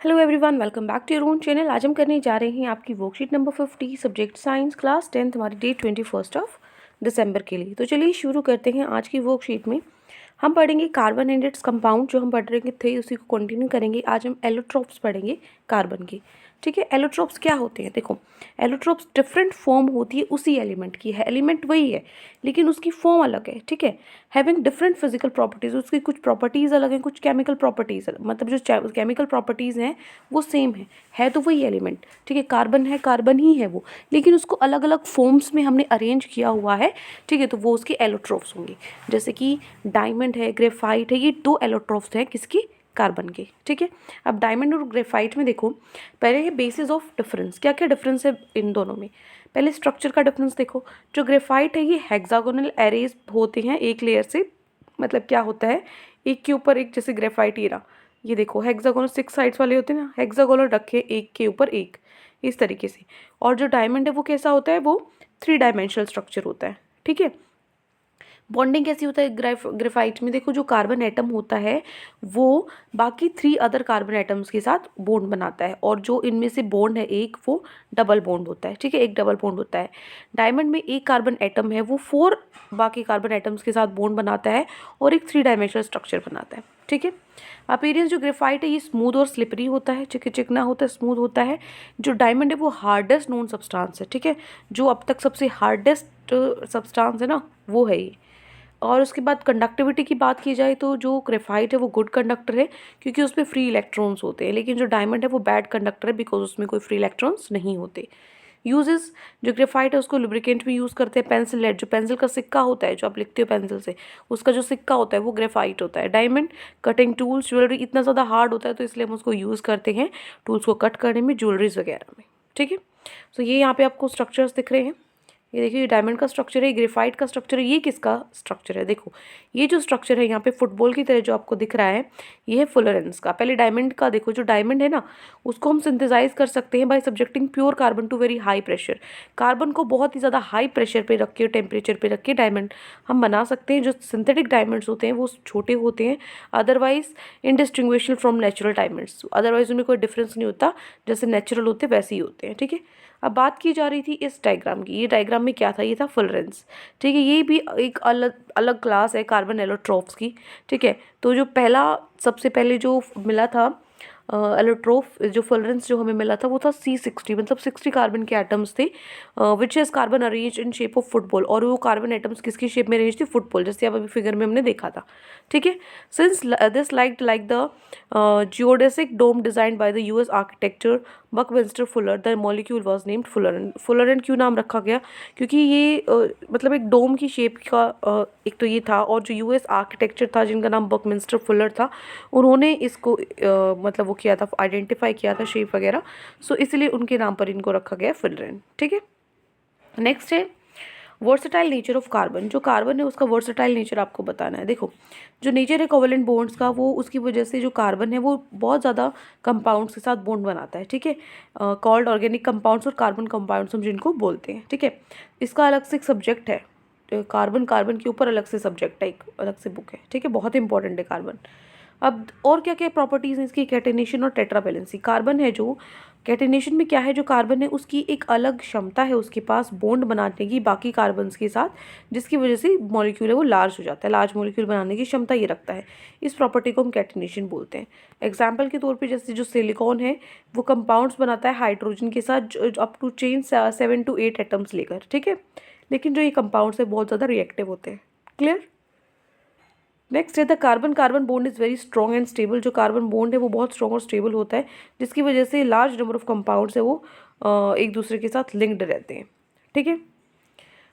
Hello everyone, welcome back to your own channel. आज हम करने जा रहे हैं आपकी worksheet number 50 subject science class 10th हमारी डेट 21 के लिए। तो चलिए शुरू करते हैं। आज की वर्कशीट में हम पढ़ेंगे कार्बन एंड इट्स कंपाउंड। जो हम पढ़ रहे थे उसी को कंटिन्यू करेंगे। आज हम एलोट्रोप्स पढ़ेंगे कार्बन के। ठीक है, एलोट्रोप्स क्या होते हैं? देखो, एलोट्रोप्स डिफरेंट फॉर्म होती है उसी एलिमेंट की है। एलिमेंट वही है लेकिन उसकी फॉर्म अलग है। ठीक है, हैविंग डिफरेंट फिजिकल प्रॉपर्टीज, उसकी कुछ प्रॉपर्टीज अलग हैं, कुछ केमिकल प्रॉपर्टीज अलग, मतलब जो केमिकल प्रॉपर्टीज हैं वो सेम है तो वही एलिमेंट। ठीक है, कार्बन है, कार्बन ही है वो, लेकिन उसको अलग अलग फॉर्म्स में हमने अरेंज किया हुआ है। ठीक है, तो वो उसके एलोट्रोप्स होंगे। जैसे कि डायमंड है, ग्रेफाइट है, ये दो एलोट्रोप्स हैं किसकी? कार्बन के। ठीक है, अब डायमंड और ग्रेफाइट में देखो, पहले है बेसिस ऑफ डिफरेंस। क्या क्या डिफरेंस है इन दोनों में? पहले स्ट्रक्चर का डिफरेंस देखो। जो ग्रेफाइट है ये हेक्सागोनल एरेज होते हैं एक लेयर से, मतलब क्या होता है, एक के ऊपर एक, जैसे ग्रेफाइट हीरा, ये देखो हेक्सागोनल 6 साइड्स वाले होते हैं ना, हेक्सागोनल रखे एक के ऊपर एक, इस तरीके से। और जो डायमंड है वो कैसा होता है? वो 3 डायमेंशनल स्ट्रक्चर होता है। ठीक है, बॉन्डिंग कैसी होता है ग्रेफाइट में? देखो, जो कार्बन एटम होता है वो बाकी 3 अदर कार्बन एटम्स के साथ बॉन्ड बनाता है, और जो इनमें से बॉन्ड है एक, वो डबल बॉन्ड होता है। ठीक है, एक डबल बॉन्ड होता है। डायमंड में एक कार्बन एटम है, वो 4 बाकी कार्बन एटम्स के साथ बॉन्ड बनाता है और एक 3 डायमेंशनल स्ट्रक्चर बनाता है। ठीक है, अपीयरेंस जो ग्रेफाइट है ये स्मूथ और स्लिपरी होता है, चिकना होता है, स्मूथ होता है। जो डायमंड है वो हार्डेस्ट नोन सब्सटेंस है। ठीक है, जो अब तक सबसे हार्डेस्ट सब्सटेंस है ना, वो है ये। और उसके बाद कंडक्टिविटी की बात की जाए तो जो ग्रेफाइट है वो गुड कंडक्टर है क्योंकि उसमें फ्री इलेक्ट्रॉन्स होते हैं, लेकिन जो डायमंड है वो बैड कंडक्टर है बिकॉज उसमें कोई फ्री इलेक्ट्रॉन्स नहीं होते। यूजेस, जो ग्रेफाइट है उसको लुब्रिकेंट में यूज़ करते हैं। पेंसिल लेड, जो पेंसिल का सिक्का होता है, जो आप लिखते हो पेंसिल से, उसका जो सिक्का होता है वो ग्रेफाइट होता है। डायमंड, कटिंग टूल्स, ज्वेलरी, इतना ज़्यादा हार्ड होता है तो इसलिए हम उसको यूज़ करते हैं टूल्स को कट करने में, ज्वेलरीज वगैरह में। ठीक है, तो ये यहाँ पे आपको स्ट्रक्चर्स दिख रहे हैं। ये देखिए, ये डायमंड का स्ट्रक्चर है, ग्रेफाइट का स्ट्रक्चर है, ये किसका स्ट्रक्चर है? देखो, ये जो स्ट्रक्चर है यहाँ पे फुटबॉल की तरह जो आपको दिख रहा है, ये है फुलरेंस का। पहले डायमंड का देखो, जो डायमंड है ना उसको हम सिंथेसाइज कर सकते हैं by subjecting pure carbon to very high pressure. Carbon को बहुत ही ज़्यादा हाई प्रेशर पे रख के, टेम्परेचर पे रख के डायमंड हम बना सकते हैं। जो सिंथेटिक डायमंड्स होते हैं वो छोटे होते हैं, otherwise indistinguishable from natural diamonds, otherwise उनमें कोई डिफरेंस नहीं होता, जैसे नेचुरल होते वैसे ही होते हैं। ठीक है, अब बात की जा रही थी इस डायग्राम की। ये डायग्राम में क्या था? ये था फुलरेंस। ठीक है, ये भी एक अलग अलग क्लास है कार्बन एलोट्रोप्स की। ठीक है, तो जो पहला, सबसे पहले जो मिला था एलोट्रोप, जो फुलरेंस जो हमें मिला था वो था C60, मतलब 60 कार्बन के एटम्स थे, which is carbon arrange in shape of football. और वो कार्बन एटम्स किसकी शेप में अरेंज थी? फुटबॉल, जैसे अब अभी फिगर में हमने देखा था। ठीक है, since this like the geodesic dome designed by the US architecture Buckminster Fuller, the molecule was named fullerene. Fullerene क्यों नाम रखा गया? क्योंकि ये मतलब एक डोम की शेप का एक तो ये था, और जो यूएस आर्किटेक्चर था जिनका नाम बकमिंस्टर फुलर था, उन्होंने इसको मतलब वो किया था, आइडेंटिफाई किया था शेप वगैरह, सो इसलिए उनके नाम पर इनको रखा गया फुलरन। ठीक है, नेक्स्ट है वर्सेटाइल नेचर ऑफ कार्बन। जो कार्बन है उसका वर्सेटाइल नेचर आपको बताना है। देखो, जो नेचर है कोवेलेंट बॉन्ड्स का, वो उसकी वजह से जो कार्बन है वो बहुत ज़्यादा कंपाउंड्स के साथ बॉन्ड बनाता है। ठीक है, कॉल्ड ऑर्गेनिक कंपाउंड्स और कार्बन कंपाउंड्स हम जिनको बोलते हैं। ठीक है, इसका अलग से एक सब्जेक्ट है, कार्बन, कार्बन के ऊपर अलग से सब्जेक्ट है, एक अलग से बुक है। ठीक है, बहुत इंपॉर्टेंट है कार्बन। अब और क्या क्या प्रॉपर्टीज़ हैं इसकी? कैटेनेशन और टेट्रावैलेंसी। कार्बन है जो, कैटेनेशन में क्या है, जो कार्बन है उसकी एक अलग क्षमता है उसके पास बॉन्ड बनाने की बाकी कार्बन्स के साथ, जिसकी वजह से मॉलिक्यूल है वो लार्ज हो जाता है, लार्ज मॉलिक्यूल बनाने की क्षमता ये रखता है। इस प्रॉपर्टी को हम कैटेनेशन बोलते हैं। एग्जाम्पल के तौर पे जैसे जो सिलिकॉन है वो कंपाउंड्स बनाता है हाइड्रोजन के साथ up to chain 7 to 8 atoms लेकर। ठीक है, लेकिन जो ये कंपाउंड्स है बहुत ज़्यादा रिएक्टिव होते हैं। क्लियर? नेक्स्ट है the carbon carbon bond is very strong and stable. जो कार्बन बॉन्ड है वो बहुत स्ट्रॉन्ग और स्टेबल होता है, जिसकी वजह से लार्ज नंबर ऑफ कंपाउंड्स है वो एक दूसरे के साथ लिंक्ड रहते हैं। ठीक है,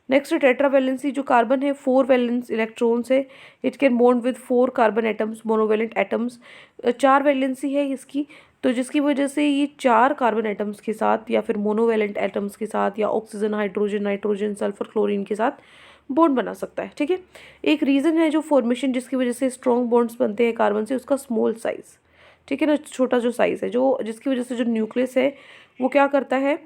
नेक्स्ट है टेट्रावैलेंसी। जो कार्बन है 4 वैलेंस इलेक्ट्रॉन्स है, it can bond with 4 carbon atoms, monovalent atoms. 4 valency है इसकी, तो जिसकी वजह से ये 4 कार्बन एटम्स के साथ या फिर मोनोवैलेंट एटम्स के साथ या oxygen, hydrogen, nitrogen, sulphur, chlorine के साथ बॉन्ड बना सकता है। ठीक है, एक रीज़न है जो फॉर्मेशन जिसकी वजह से स्ट्रॉन्ग बॉन्ड्स बनते हैं कार्बन से, उसका स्मॉल साइज। ठीक है ना, छोटा जो साइज़ है, जो जिसकी वजह से जो न्यूक्लियस है वो क्या करता है,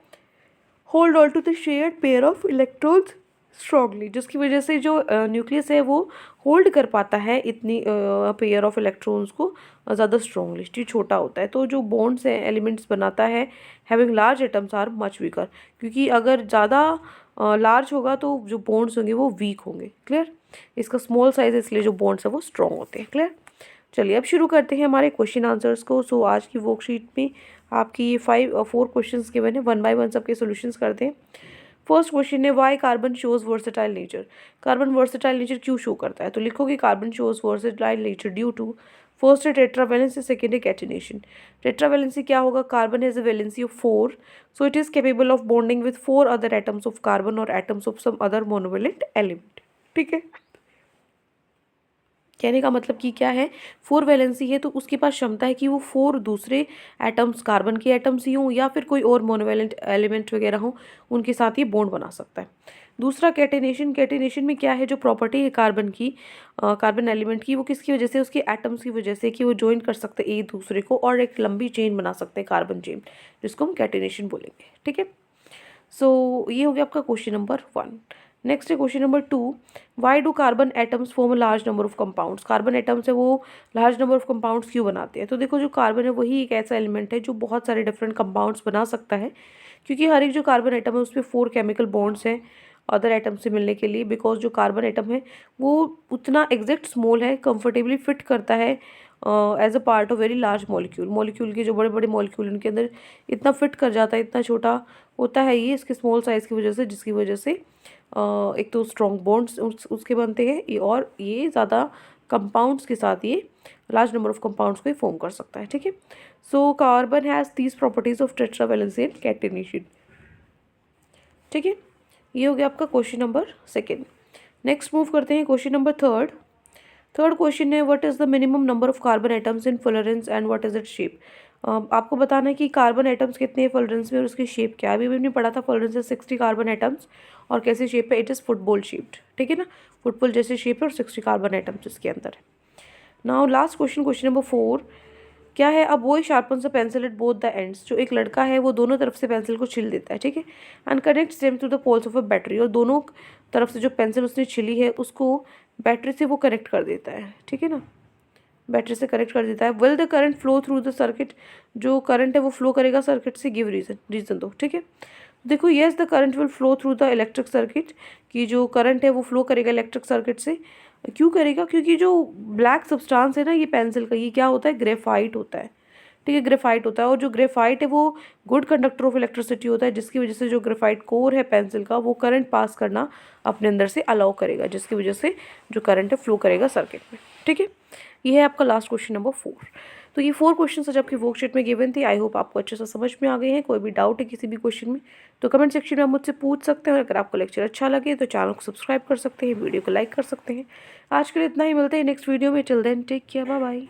hold on to the shared pair of electrons strongly, जिसकी वजह से जो न्यूक्लियस है वो होल्ड कर पाता है इतनी पेयर ऑफ इलेक्ट्रॉन्स को ज़्यादा स्ट्रांगली। जो छोटा होता है तो जो बॉन्ड्स हैं एलिमेंट्स बनाता है having large atoms are much weaker, क्योंकि अगर ज़्यादा लार्ज होगा तो जो बॉन्ड्स होंगे वो वीक होंगे। क्लियर? इसका स्मॉल साइज इसलिए जो बॉन्ड्स है वो स्ट्रॉन्ग होते हैं। क्लियर? चलिए अब शुरू करते हैं हमारे क्वेश्चन आंसर्स को। सो आज की वर्कशीट में आपकी ये 4 क्वेश्चंस गिवन है, 1 बाय 1 सबके सॉल्यूशंस करते हैं। फर्स्ट क्वेश्चन है why carbon shows versatile nature. Carbon versatile nature क्यों शो करता है? तो लिखोगे carbon shows versatile nature due to, first है टेट्रावैलेंसी, सेकेंड है कैटिनेशन। टेट्रावैलेंसी क्या होगा? Carbon has a valency of 4, so it is capable of bonding with 4 other atoms of carbon और atoms of some other monovalent element. ठीक है, कहने का मतलब कि क्या है, 4 वैलेंसी है तो उसके पास क्षमता है कि वो 4 दूसरे एटम्स, कार्बन के एटम्स ही हों या फिर कोई और मोनोवैलेंट एलिमेंट वगैरह हों, उनके साथ ये बॉन्ड बना सकता है। दूसरा कैटिनेशन। कैटिनेशन में क्या है, जो प्रॉपर्टी है कार्बन की, कार्बन एलिमेंट की, वो किसकी वजह से? उसके एटम्स की वजह से, कि वो ज्वाइन कर सकते हैं एक दूसरे को और एक लंबी चेन बना सकते हैं, कार्बन चेन, जिसको हम कैटिनेशन बोलेंगे। ठीक है, सो ये हो गया आपका क्वेश्चन नंबर 1। नेक्स्ट है question number 2, why do carbon atoms form a large number of compounds. Carbon atoms है वो लार्ज नंबर ऑफ कंपाउंड्स क्यों बनाते हैं? तो देखो, जो कार्बन है वही एक ऐसा एलिमेंट है जो बहुत सारे डिफरेंट कंपाउंड्स बना सकता है, क्योंकि हर एक जो कार्बन एटम है उसमें 4 केमिकल बॉन्ड्स हैं अदर एटम से मिलने के लिए, बिकॉज जो कार्बन एटम है वो उतना एग्जैक्ट स्मॉल है, कंफर्टेबली फिट करता है as a part of very large molecule. Molecule के जो बड़े बड़े मॉलिक्यूल उनके अंदर इतना फिट कर जाता है, इतना छोटा होता है ये इसके स्मॉल साइज़ की वजह से, जिसकी वजह से एक तो स्ट्रॉन्ग बॉन्ड्स उसके बनते हैं और ये ज़्यादा कंपाउंड्स के साथ ये लार्ज नंबर ऑफ कंपाउंड्स को फॉर्म कर सकता है। ठीक है, so carbon has these properties of tetravalency and catenation. ठीक है, ये हो गया आपका क्वेश्चन नंबर 2। नेक्स्ट मूव करते हैं क्वेश्चन नंबर 3। थर्ड क्वेश्चन है what is the minimum number of carbon atoms in Florence and what is it shape. आपको बताना है कि कार्बन एटम्स कितने हैं फ्लोरेंस में और उसकी शेप क्या है। अभी हमने पढ़ा था फ्लोरेंस से 60 कार्बन एटम्स और कैसी शेप है, इट इज़ फुटबॉल शेप्ड। ठीक है ना, फुटबॉल जैसे शेप है और 60 कार्बन एटम्स इसके अंदर है। Now last question, question number 4 क्या है, अब वो sharpens a pencil at both the ends. जो एक लड़का है वो दोनों तरफ से पेंसिल को छिल देता है। ठीक है, and connects them to the poles of a battery, और दोनों तरफ से जो पेंसिल उसने छिली है उसको बैटरी से वो कनेक्ट कर देता है। ठीक है ना, बैटरी से कनेक्ट कर देता है। Will the current flow through the circuit, जो करंट है वो फ्लो करेगा सर्किट से, गिव रीजन दो। ठीक है, देखो yes the current will flow through the electric circuit, कि जो करंट है वो फ्लो करेगा इलेक्ट्रिक सर्किट से। क्यों करेगा? क्योंकि जो ब्लैक सब्सटेंस है ना ये पेंसिल का, ये क्या होता है, ग्रेफाइट होता है। ठीक है, ग्रेफाइट होता है, और जो ग्रेफाइट है वो गुड कंडक्टर ऑफ इलेक्ट्रिसिटी होता है, जिसकी वजह से जो ग्रेफाइट कोर है पेंसिल का वो करंट पास करना अपने अंदर से अलाउ करेगा, जिसकी वजह से जो करंट है फ्लो करेगा सर्किट में। ठीक है, ये है आपका लास्ट क्वेश्चन नंबर 4। तो ये 4 क्वेश्चन आज आपकी वर्कशीट में गिवन थी। आई होप आपको अच्छे से समझ में आ गए हैं। कोई भी डाउट है किसी भी क्वेश्चन में तो कमेंट सेक्शन में आप मुझसे पूछ सकते हैं, और अगर आपको लेक्चर अच्छा लगे तो चैनल को सब्सक्राइब कर सकते हैं, वीडियो को लाइक कर सकते हैं। आज के लिए इतना ही, मिलते हैं नेक्स्ट वीडियो में। Till then take care, bye bye.